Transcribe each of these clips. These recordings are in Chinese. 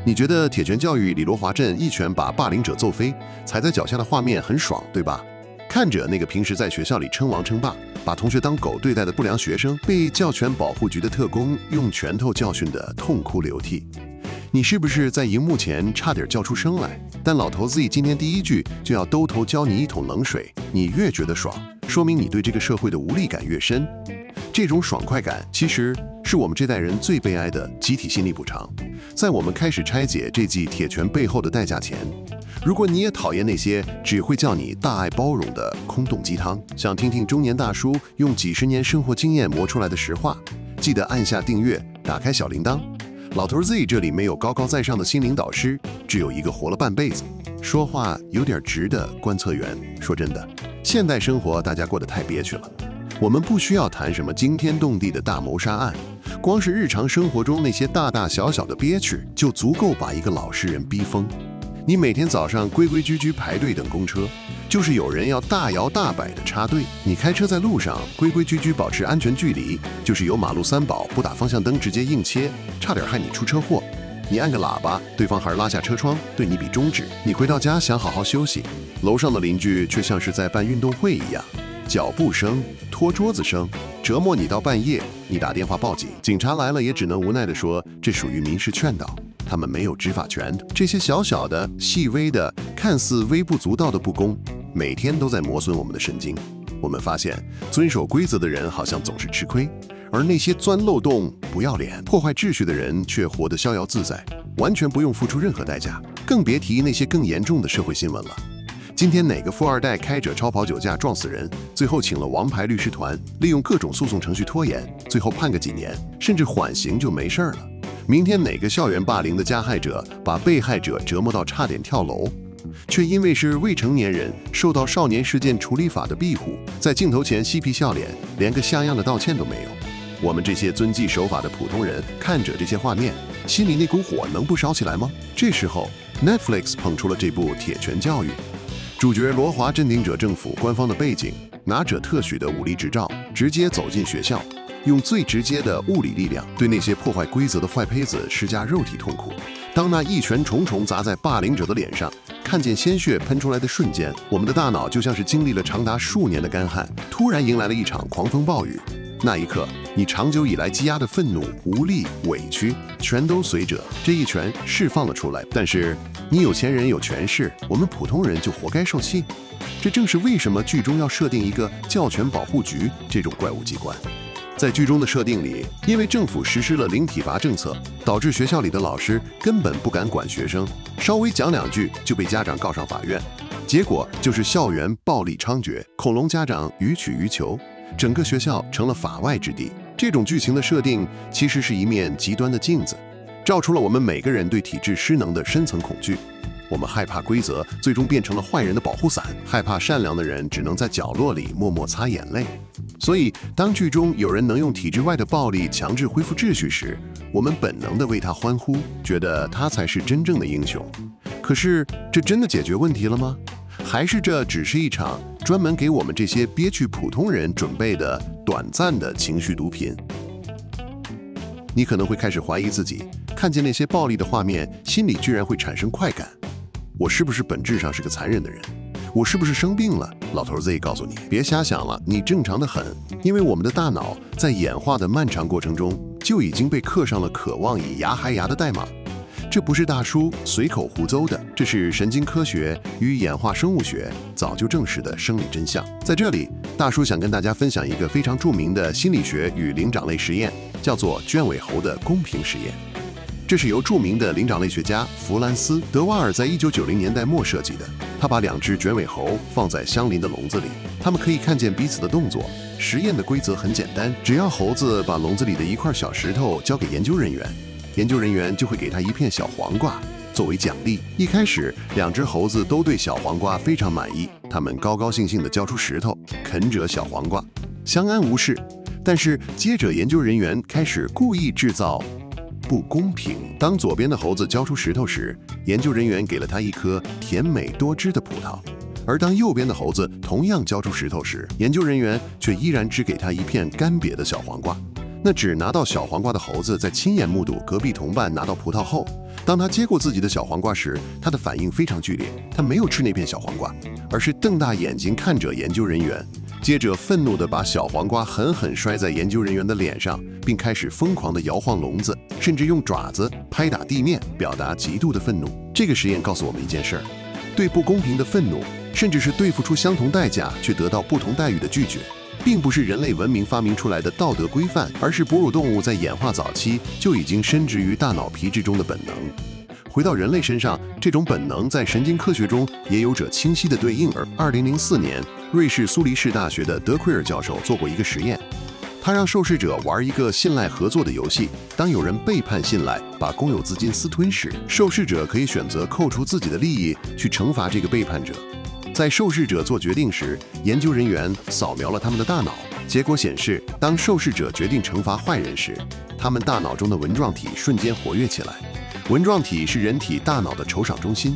你覺得鐵拳教育裡羅華鎮一拳把霸凌者揍飛，踩在腳下的畫面很爽，對吧？看着那個平時在學校裡稱王稱霸，把同學當狗對待的不良學生，被教權保護局的特工用拳頭教訓得痛哭流涕，你是不是在熒幕前差點叫出聲來？但老頭子今天第一句就要兜頭澆你一桶冷水，你越覺得爽，說明你對這個社會的無力感越深。這種爽快感其實是我們這代人最悲哀的集體心理補償。在我們開始拆解這記鐵拳背後的代價前，如果你也討厭那些只會叫你大愛包容的空洞雞湯，想聽聽中年大叔用幾十年生活經驗磨出來的實話，記得按下訂閱，打開小鈴鐺。老頭 Z 這裡沒有高高在上的心靈導師，只有一個活了半輩子說話有點直的觀測員。說真的，現代生活大家過得太憋屈了，我們不需要談什麼驚天動地的大謀殺案，光是日常生活中那些大大小小的憋屈就足夠把一個老实人逼瘋。你每天早上規規矩矩排隊等公車，就是有人要大摇大擺的插隊；你開車在路上規規矩矩保持安全距離，就是有馬路三寶不打方向燈直接硬切，差點害你出車禍。你按個喇叭，對方還拉下車窗對你比中指。你回到家想好好休息，樓上的鄰居卻像是在辦運動會一樣，腳步聲、拖桌子聲，折磨你到半夜。你打電話報警，警察來了也只能無奈地說這屬於民事勸導，他們沒有執法權。這些小小的、細微的、看似微不足道的不公，每天都在磨損我們的神經。我們發現，遵守規則的人好像总是吃虧，而那些鑽漏洞、不要臉、破壞秩序的人卻活得逍遙自在，完全不用付出任何代價。更別提那些更嚴重的社會新聞了。今天哪個富二代開着超跑酒駕撞死人，最後請了王牌律師團，利用各種訴訟程序拖延，最後判個幾年，甚至緩刑就沒事了。明天哪個校園霸凌的加害者把被害者折磨到差點跳樓，卻因為是未成年人，受到少年事件處理法的庇護，在鏡頭前嬉皮笑臉，連個像樣的道歉都沒有。我們這些遵紀守法的普通人看着這些畫面，心裡那股火能不燒起來嗎？這時候 Netflix 捧出了這部《鐵拳教育》，主角羅華鎮定者政府官方的背景，拿着特許的武力執照，直接走進學校，用最直接的物理力量对那些破壞規則的壞胚子施加肉體痛苦。當那一拳重重砸在霸凌者的臉上，看見鮮血噴出來的瞬間，我們的大腦就像是經歷了長達數年的乾旱，突然迎來了一場狂風暴雨。那一刻，你長久以來積壓的憤怒、無力、委屈，全都隨着這一拳釋放了出來。但是，你有錢人有權勢，我們普通人就活該受氣。這正是為什麼劇中要設定一個教權保護局這種怪物機關。在劇中的設定裡，因為政府實施了零體罰政策，導致學校裡的老師根本不敢管學生，稍微講兩句就被家長告上法院。結果就是校園暴力猖獗，恐龍家長予取予求，整個學校成了法外之地。這種劇情的設定其實是一面極端的鏡子，照出了我們每個人對體制失能的深層恐懼。我們害怕規則最終變成了壞人的保護傘，害怕善良的人只能在角落裡默默擦眼淚。所以，當劇中有人能用體制外的暴力強制恢復秩序時，我們本能地為他歡呼，覺得他才是真正的英雄。可是，這真的解決問題了嗎？還是這只是一場專門給我們這些憋屈普通人準備的短暫的情緒毒品？你可能會開始懷疑自己，看見那些暴力的畫面，心裡居然會產生快感。我是不是本質上是個殘忍的人？我是不是生病了？老頭 Z 告訴你，別瞎想了，你正常得很。因為我們的大腦在演化的漫長過程中，就已經被刻上了渴望以牙還牙的代碼。這不是大叔隨口胡謅的，這是神經科學與演化生物學早就證實的生理真相。在這裡，大叔想跟大家分享一個非常著名的心理學與靈長類實驗，叫做卷尾猴的公平實驗。這是由著名的靈長類學家弗蘭斯·德瓦爾在1990年代末設計的。他把兩隻卷尾猴放在相鄰的籠子裡，他們可以看見彼此的動作。實驗的規則很簡單，只要猴子把籠子裡的一塊小石頭交給研究人員，研究人員就會給他一片小黃瓜作為獎勵。一開始，兩隻猴子都對小黃瓜非常滿意，他們高高興興地交出石頭，啃着小黃瓜，相安無事。但是接着，研究人員開始故意制造不公平。當左邊的猴子交出石頭時，研究人員給了他一顆甜美多汁的葡萄；而當右邊的猴子同樣交出石頭時，研究人員卻依然只給他一片乾瘪的小黃瓜。那只拿到小黃瓜的猴子在親眼目睹隔壁同伴拿到葡萄後，當他接過自己的小黃瓜時，他的反應非常劇烈。他沒有吃那片小黃瓜，而是瞪大眼睛看着研究人員，接着憤怒地把小黃瓜狠狠摔在研究人員的臉上，並開始瘋狂地搖晃籠子，甚至用爪子拍打地面，表達極度的憤怒。這個實驗告訴我們一件事兒：對不公平的憤怒，甚至是對付出相同代價卻得到不同待遇的拒絕，並不是人類文明發明出來的道德規範，而是哺乳動物在演化早期就已經深植於大腦皮質中的本能。回到人類身上，這種本能在神經科學中也有着清晰的對應。而2004年，瑞士蘇黎世大學的德奎爾教授做過一個實驗，他讓受試者玩一個信賴合作的遊戲。當有人背叛信賴，把公有資金私吞時，受試者可以選擇扣除自己的利益去懲罰這個背叛者。在受試者做決定時，研究人員掃描了他們的大腦，結果顯示，當受試者決定懲罰壞人時，他們大腦中的紋狀體瞬間活躍起來。紋狀體是人體大腦的酬賞中心。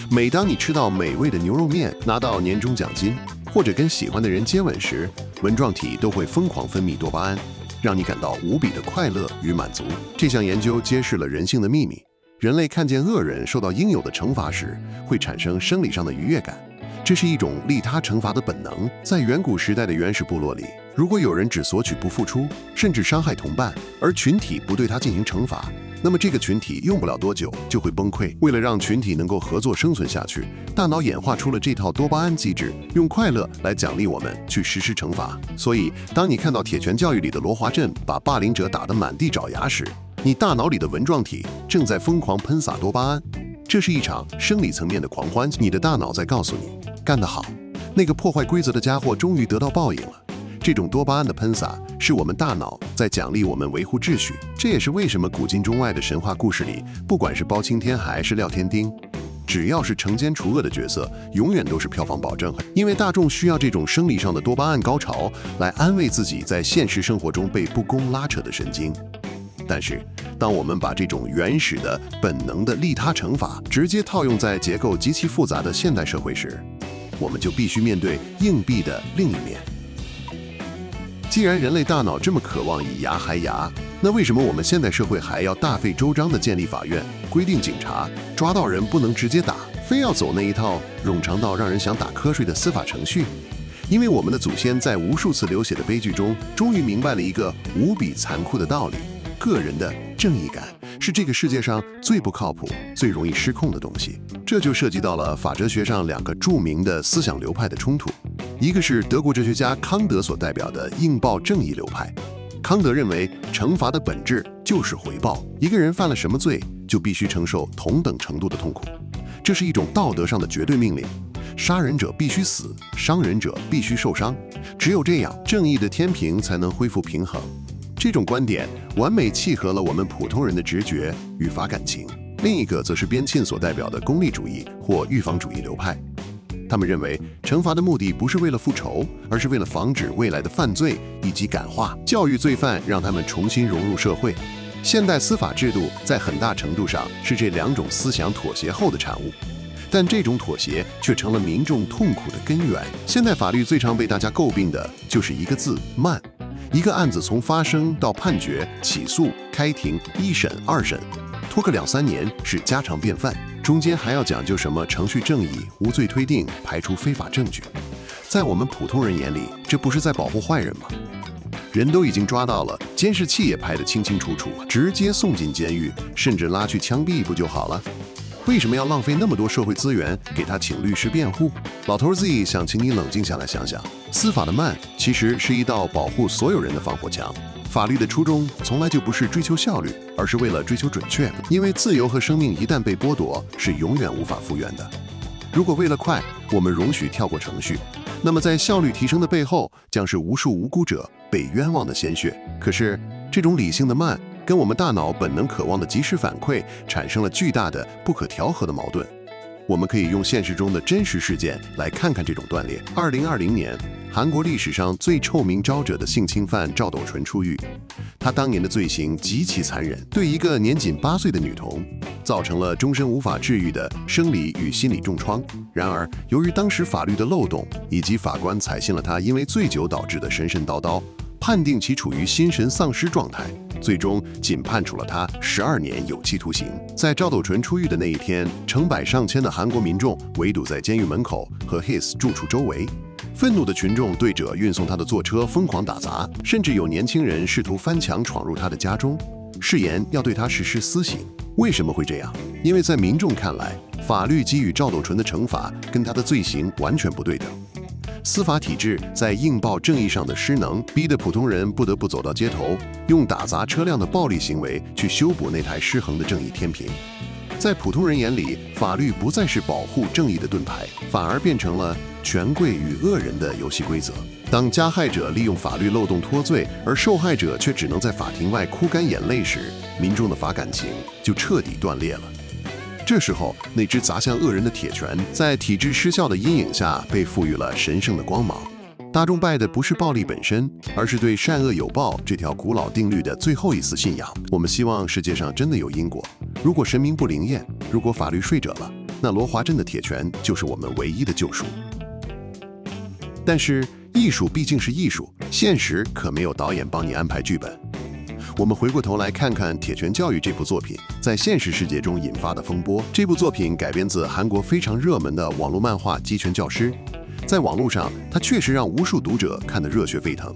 每當你吃到美味的牛肉麵、拿到年終獎金，或者跟喜歡的人接吻時，紋狀體都會瘋狂分泌多巴胺，讓你感到無比的快樂與滿足。這項研究揭示了人性的秘密：人類看見惡人受到應有的懲罰時，會產生生理上的愉悅感。這是一種利他懲罰的本能。在遠古時代的原始部落裡，如果有人只索取不付出，甚至傷害同伴，而群體不對他進行懲罰，那麼這個群體用不了多久就會崩潰。為了讓群體能夠合作生存下去，大腦演化出了這套多巴胺機制，用快樂來獎勵我們去實施懲罰。所以，當你看到鐵拳教育裡的羅華鎮把霸凌者打得滿地找牙時，你大腦裡的紋狀體正在瘋狂噴灑多巴胺。這是一場生理層面的狂歡，你的大腦在告訴你，幹得好，那個破壞規則的家伙終於得到報應了。這種多巴胺的噴灑是我們大腦在獎勵我們維護秩序。這也是為什麼古今中外的神話故事裡，不管是包青天還是廖添丁，只要是懲奸除惡的角色，永遠都是票房保證。因為大眾需要這種生理上的多巴胺高潮來安慰自己在現實生活中被不公拉扯的神經。但是，當我們把這種原始的本能的利他懲罰直接套用在結構極其複雜的現代社會時，我們就必須面對硬幣的另一面。既然人類大腦這麼渴望以牙還牙，那為什麼我們現代社會還要大費周章地建立法院，規定警察抓到人不能直接打，非要走那一套冗長到讓人想打瞌睡的司法程序？因為我们的祖先在無數次流血的悲劇中，終於明白了一個無比殘酷的道理：個人的正義感是這個世界上最不靠譜、最容易失控的東西。這就涉及到了法哲學上兩個著名的思想流派的衝突。一個是德國哲學家康德所代表的應報正義流派。康德認為，懲罰的本質就是回報，一個人犯了什麼罪，就必須承受同等程度的痛苦，這是一種道德上的絕對命令。殺人者必須死，傷人者必須受傷，只有這樣，正義的天平才能恢復平衡。這種觀點完美契合了我們普通人的直覺與法感情。另一個則是邊沁所代表的功利主義或預防主義流派。他們認為，懲罰的目的不是為了復仇，而是為了防止未來的犯罪以及感化、教育罪犯，讓他們重新融入社會。現代司法制度在很大程度上是這兩種思想妥協後的產物，但這種妥協卻成了民眾痛苦的根源。現代法律最常被大家詬病的就是一個字：慢。一個案子從發生到判決、起訴、開庭、一審、二審，拖個2-3年是家常便飯。中間還要講究什麼程序正義、無罪推定、排除非法證據。在我們普通人眼裡，這不是在保護壞人嗎？人都已經抓到了，監視器也拍得清清楚楚，直接送進監獄，甚至拉去槍斃不就好了？為什麼要浪費那麼多社會資源給他請律師辯護？老頭 Z 想請你冷靜下來想想，司法的慢其實是一道保護所有人的防火牆。法律的初衷從來就不是追求效率，而是為了追求準確。因為自由和生命一旦被剝奪，是永遠無法復原的。如果為了快，我們容許跳過程序，那麼在效率提升的背後，將是無數無辜者被冤枉的鮮血。可是，這種理性的慢，跟我們大腦本能渴望的及時反饋，產生了巨大的不可調和的矛盾。我們可以用現實中的真實事件來看看這種斷裂。2020年，韓國歷史上最臭名昭著的性侵犯趙斗淳出獄，他當年的罪行極其殘忍，對一個年僅8歲的女童造成了終身無法治癒的生理與心理重創。然而，由於當時法律的漏洞以及法官採信了他因為醉酒導致的神神叨叨，判定其處於心神喪失狀態，最終僅判處了他12年有期徒刑。在趙斗淳出獄的那一天，成百上千的韓國民眾圍堵在監獄門口和 His 住處周圍，憤怒的群眾對着運送他的座車瘋狂打砸，甚至有年輕人試圖翻牆闖入他的家中，誓言要對他實施私刑。為什麼會這樣？因為在民眾看來，法律給予趙斗淳的懲罰跟他的罪行完全不對等。司法體制在印報正義上的失能，逼得普通人不得不走到街頭，用打砸車輛的暴力行為去修補那台失衡的正義天平。在普通人眼裡，法律不再是保護正義的盾牌，反而變成了權貴與惡人的遊戲規則。當加害者利用法律漏洞脫罪，而受害者卻只能在法庭外哭乾眼淚時，民眾的法感情就徹底斷裂了。這時候，那只砸向惡人的鐵拳，在體制失效的陰影下被賦予了神聖的光芒。大眾拜的不是暴力本身，而是對善惡有報這條古老定律的最後一絲信仰。我們希望世界上真的有因果，如果神明不灵驗，如果法律睡着了，那羅華鎮的鐵拳就是我們唯一的救贖。但是藝術畢竟是藝術，現實可沒有導演幫你安排劇本。我們回過頭來看看《鐵拳教育》這部作品在現實世界中引發的風波。這部作品改編自韓國非常熱門的網絡漫畫《擊拳教師》，在網絡上，它確實讓無數讀者看得熱血沸騰，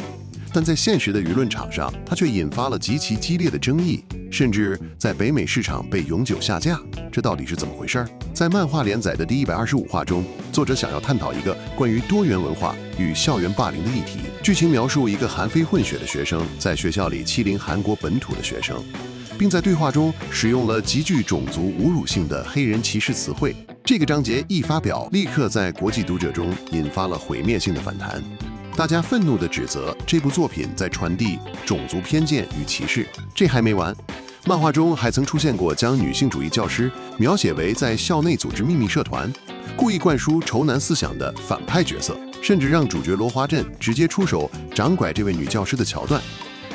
但在現實的輿論場上，它卻引發了極其激烈的爭議，甚至在北美市場被永久下架。這到底是怎麼回事？在漫畫連載的第125話中，作者想要探討一個關於多元文化與校園霸凌的議題。劇情描述一個韓非混血的學生在學校裡欺凌韓國本土的學生，並在對話中使用了極具種族侮辱性的黑人歧視詞彙。這個章節一發表，立刻在國際讀者中引發了毀滅性的反彈。大家憤怒地指責這部作品在傳遞種族偏見與歧視。這還沒完，漫畫中還曾出現過將女性主義教師描寫為在校內組織秘密社團，故意灌輸仇男思想的反派角色，甚至讓主角羅華鎮直接出手掌拐這位女教師的橋段。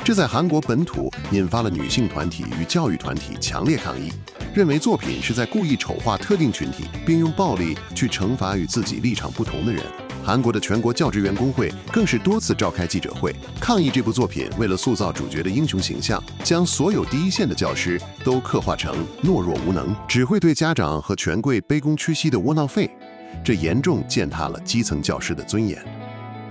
這在韓國本土引發了女性團體與教育團體強烈抗議，認為作品是在故意醜化特定群體，並用暴力去懲罰與自己立場不同的人。韓國的全國教職員工會更是多次召開記者會，抗議這部作品為了塑造主角的英雄形象，將所有第一線的教師都刻畫成懦弱無能，只會對家長和權貴卑躬屈膝的窩囊廢。這嚴重踐踏了基層教師的尊嚴。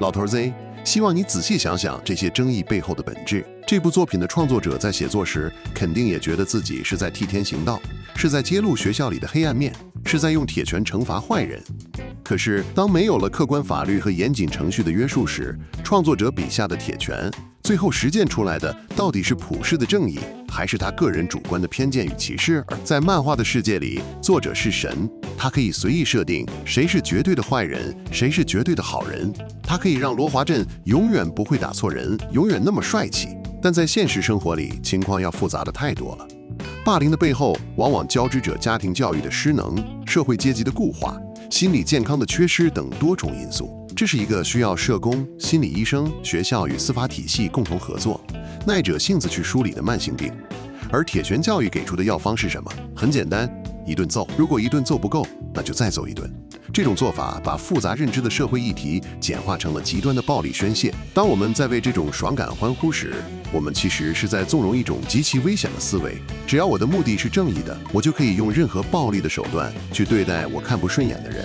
老頭 Z， 希望你仔細想想這些爭議背後的本質。這部作品的創作者在寫作時，肯定也覺得自己是在替天行道，是在揭露學校裡的黑暗面，是在用鐵拳懲罰壞人。可是，當沒有了客觀法律和嚴謹程序的約束時，創作者筆下的鐵拳，最後實踐出來的到底是普世的正義，還是他個人主觀的偏見與歧視？而在漫畫的世界裡，作者是神，他可以隨意設定誰是絕對的壞人，誰是絕對的好人。他可以讓羅華鎮永遠不會打錯人，永遠那麼帥氣。但在現實生活裡，情況要複雜的太多了。霸凌的背後，往往交織着家庭教育的失能、社會階級的固化、心理健康的缺失等多種因素。這是一個需要社工、心理醫生、學校與司法體系共同合作、耐者性子去梳理的慢性病。而鐵拳教育給出的藥方是什麼？很簡單，一頓揍。如果一頓揍不夠，那就再揍一頓。這種做法把複雜認知的社會議題簡化成了極端的暴力宣洩。當我們在為這種爽感歡呼時，我們其實是在縱容一種極其危險的思維。只要我的目的是正義的，我就可以用任何暴力的手段去對待我看不順眼的人。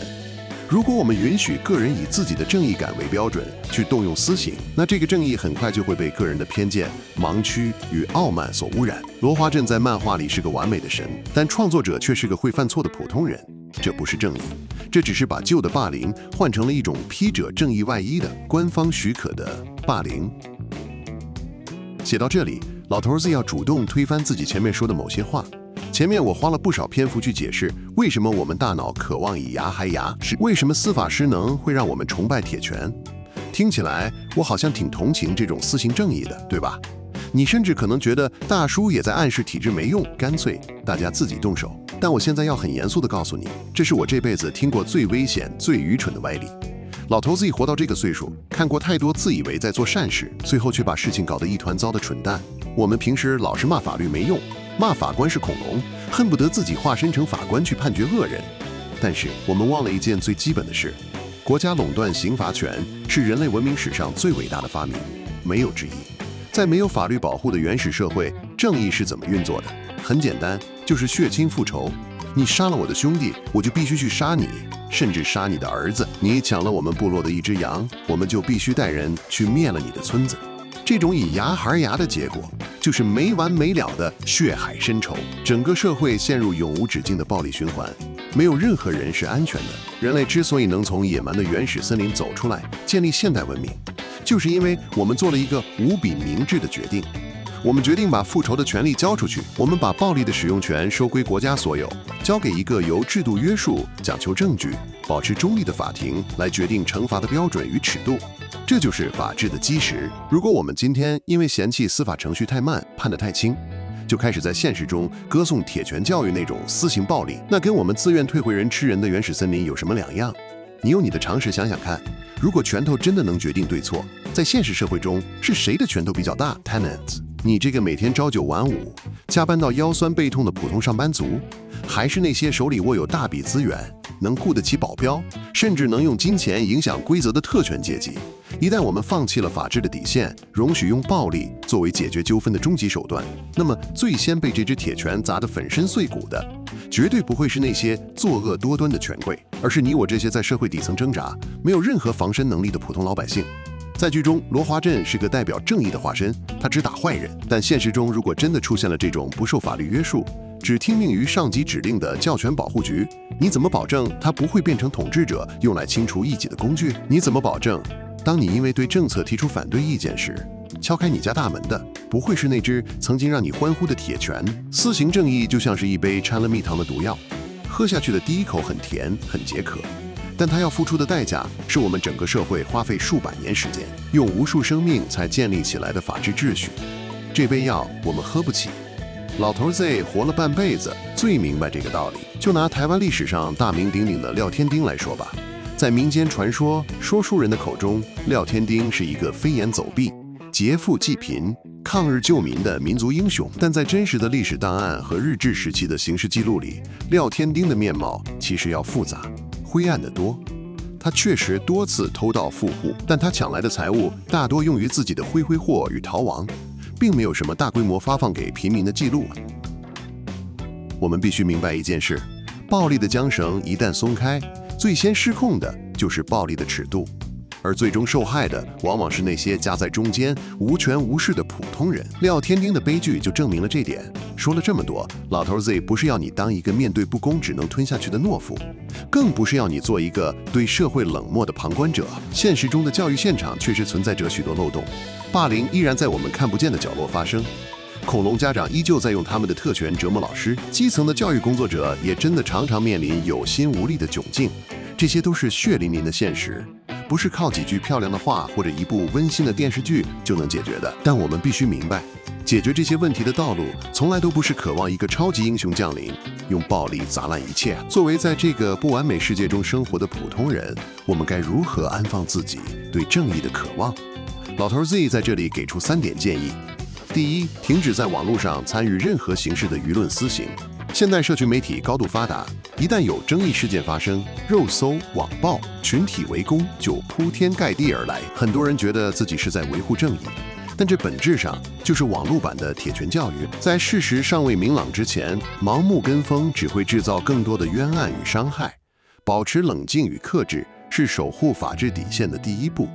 如果我們允許個人以自己的正義感為標準去動用私刑，那這個正義很快就會被個人的偏見、盲區與傲慢所污染。羅華鎮在漫畫裡是個完美的神，但創作者卻是個會犯錯的普通人。這不是正義，這只是把舊的霸凌換成了一種披着正義外衣的官方許可的霸凌。寫到這裡，老頭子要主動推翻自己前面說的某些話。前面我花了不少篇幅去解釋為什麼我們大腦渴望以牙還牙，是為什麼司法失能會讓我們崇拜鐵拳。聽起來我好像挺同情這種私刑正義的，對吧？你甚至可能覺得大叔也在暗示體制沒用，乾脆大家自己動手。但我現在要很嚴肅地告訴你，這是我這輩子聽過最危險、最愚蠢的歪理。老頭子一活到這個歲數，看過太多自以為在做善事，最後卻把事情搞得一團糟的蠢蛋。我們平時老是罵法律沒用，罵法官是恐龍，恨不得自己化身成法官去判決惡人。但是我們忘了一件最基本的事：國家壟斷刑罰權是人類文明史上最偉大的發明。沒有之一。在沒有法律保護的原始社會，正義是怎麼運作的？很簡單，就是血親復仇。你殺了我的兄弟，我就必須去殺你，甚至殺你的兒子。你搶了我們部落的一隻羊，我們就必須帶人去滅了你的村子。這種以牙還牙的結果，就是沒完沒了的血海深仇，整個社會陷入永無止境的暴力循環，沒有任何人是安全的。人類之所以能從野蠻的原始森林走出來，建立現代文明，就是因為我們做了一個無比明智的決定。我們決定把復仇的權利交出去，我們把暴力的使用權收歸國家所有，交給一個由制度約束、講求證據、保持中立的法庭來決定懲罰的標準與尺度。這就是法治的基石。如果我們今天因為嫌棄司法程序太慢、判得太輕，就開始在現實中歌頌鐵拳教育那種私刑暴力，那跟我們自願退回人吃人的原始森林有什麼两樣？你用你的常識想想看，如果拳頭真的能決定对錯，在現實社會中是誰的拳頭比較大 ？Tenants， 你這個每天朝9晚5、加班到腰酸背痛的普通上班族，還是那些手裡握有大筆資源、能雇得起保鏢，甚至能用金錢影響規則的特權階級？一旦我們放棄了法治的底線，容許用暴力作為解決糾紛的終極手段，那麼最先被這隻鐵拳砸得粉身碎骨的，絕對不會是那些作惡多端的權貴，而是你我這些在社會底層掙扎、沒有任何防身能力的普通老百姓。在劇中，羅華鎮是個代表正義的化身，他只打壞人。但現實中，如果真的出現了這種不受法律約束、只聽命於上級指令的教權保護局，你怎麼保證他不會變成統治者用來清除異己的工具？你怎麼保證，當你因為對政策提出反對意見時，敲開你家大门的不會是那只曾經讓你歡呼的鐵拳？私刑正義就像是一杯摻了蜜糖的毒藥，喝下去的第一口很甜，很解渴。但它要付出的代價是我們整個社會花費數百年時間，用無數生命才建立起來的法治秩序。這杯藥我們喝不起。老頭 Z 活了半輩子，最明白這個道理。就拿台灣歷史上大名鼎鼎的廖添丁來說吧，在民間傳說，說書人的口中，廖添丁是一個飛檐走壁、劫富濟貧、抗日救民的民族英雄。但在真實的歷史檔案和日治時期的刑事記錄裡，廖添丁的面貌其實要複雜、灰暗得多。他確實多次偷盜富戶，但他搶來的財物大多用於自己的揮霍與逃亡，並沒有什麼大規模發放給平民的記錄。我們必須明白一件事：暴力的韁繩一旦鬆開，最先失控的就是暴力的尺度，而最終受害的往往是那些夾在中間、無權無勢的普通人。廖添丁的悲劇就證明了這點。說了這麼多，老頭 Z 不是要你當一個面對不公只能吞下去的懦夫，更不是要你做一個对社會冷漠的旁觀者。現實中的教育現場確實存在着許多漏洞，霸凌依然在我們看不見的角落發生，恐龍家長依舊在用他們的特權折磨老師，基層的教育工作者也真的常常面臨有心無力的窘境。這些都是血淋淋的現實，不是靠幾句漂亮的話或者一部溫馨的電視劇就能解決的。但我們必須明白，解決這些問題的道路從來都不是渴望一個超級英雄降臨，用暴力砸爛一切。作為在這個不完美世界中生活的普通人，我們該如何安放自己對正義的渴望？老頭 Z 在這裡給出3點建議。第一，停止在網絡上參與任何形式的輿論私刑。現代社群媒體高度發達，一旦有爭議事件發生，肉搜、網暴、群體圍攻就鋪天蓋地而來。很多人覺得自己是在維護正義，但這本質上就是網絡版的鐵拳教育。在事實尚未明朗之前，盲目跟風只會制造更多的冤案與傷害。保持冷靜與克制是守護法治底線的第一步。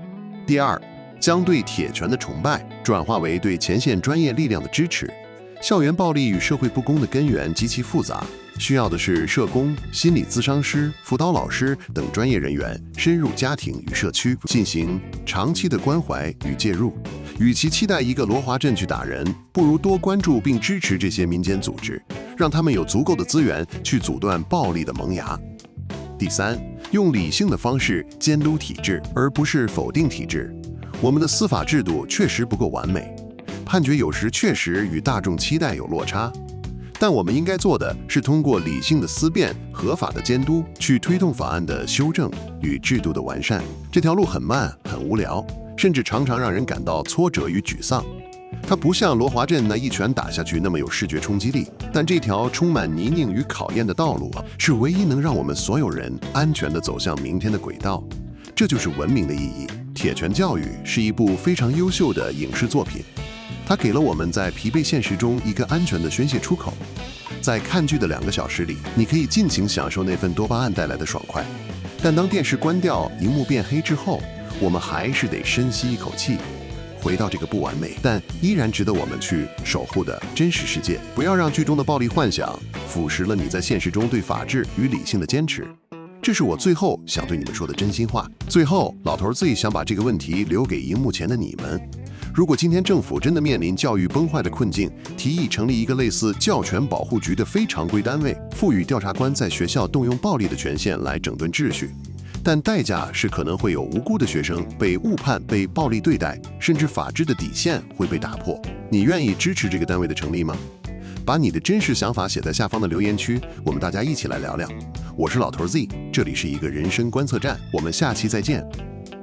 第二，將對鐵拳的崇拜轉化為對前線專業力量的支持。校園暴力與社會不公的根源極其複雜，需要的是社工、心理諮商師、輔導老師等專業人員深入家庭與社區，進行長期的關懷與介入。與其期待一個羅華鎮去打人，不如多關注並支持這些民間組織，讓他們有足夠的資源去阻斷暴力的萌芽。第三，用理性的方式監督體制，而不是否定體制。我們的司法制度確實不夠完美，判決有時確實與大眾期待有落差，但我們應該做的是通過理性的思辨、合法的監督，去推動法案的修正與制度的完善。這條路很慢、很無聊，甚至常常讓人感到挫折與沮喪。它不像羅華鎮那一拳打下去那麼有視覺衝擊力，但這條充滿泥濘與考驗的道路是唯一能讓我們所有人安全地走向明天的軌道。這就是文明的意義。鐵拳教育》是一部非常優秀的影視作品，它給了我們在疲憊現實中一個安全的宣洩出口。在看劇的2個小時裡，你可以盡情享受那份多巴胺帶來的爽快。但當電視關掉，熒幕變黑之後，我們還是得深吸一口氣，回到這個不完美但依然值得我們去守護的真實世界。不要讓劇中的暴力幻想腐蝕了你在現實中對法治與理性的堅持。這是我最後想對你們說的真心話。最後，老頭自己想把這個問題留給熒幕前的你們。如果今天政府真的面臨教育崩壞的困境，提議成立一個類似教權保護局的非常規單位，賦予調查官在學校動用暴力的權限來整頓秩序，但代價是可能會有無辜的學生被誤判、被暴力對待，甚至法治的底線會被打破。你願意支持這個單位的成立嗎？把你的真實想法寫在下方的留言區，我們大家一起來聊聊。我是老頭 Z， 這裡是一個人生觀測站，我們下期再見。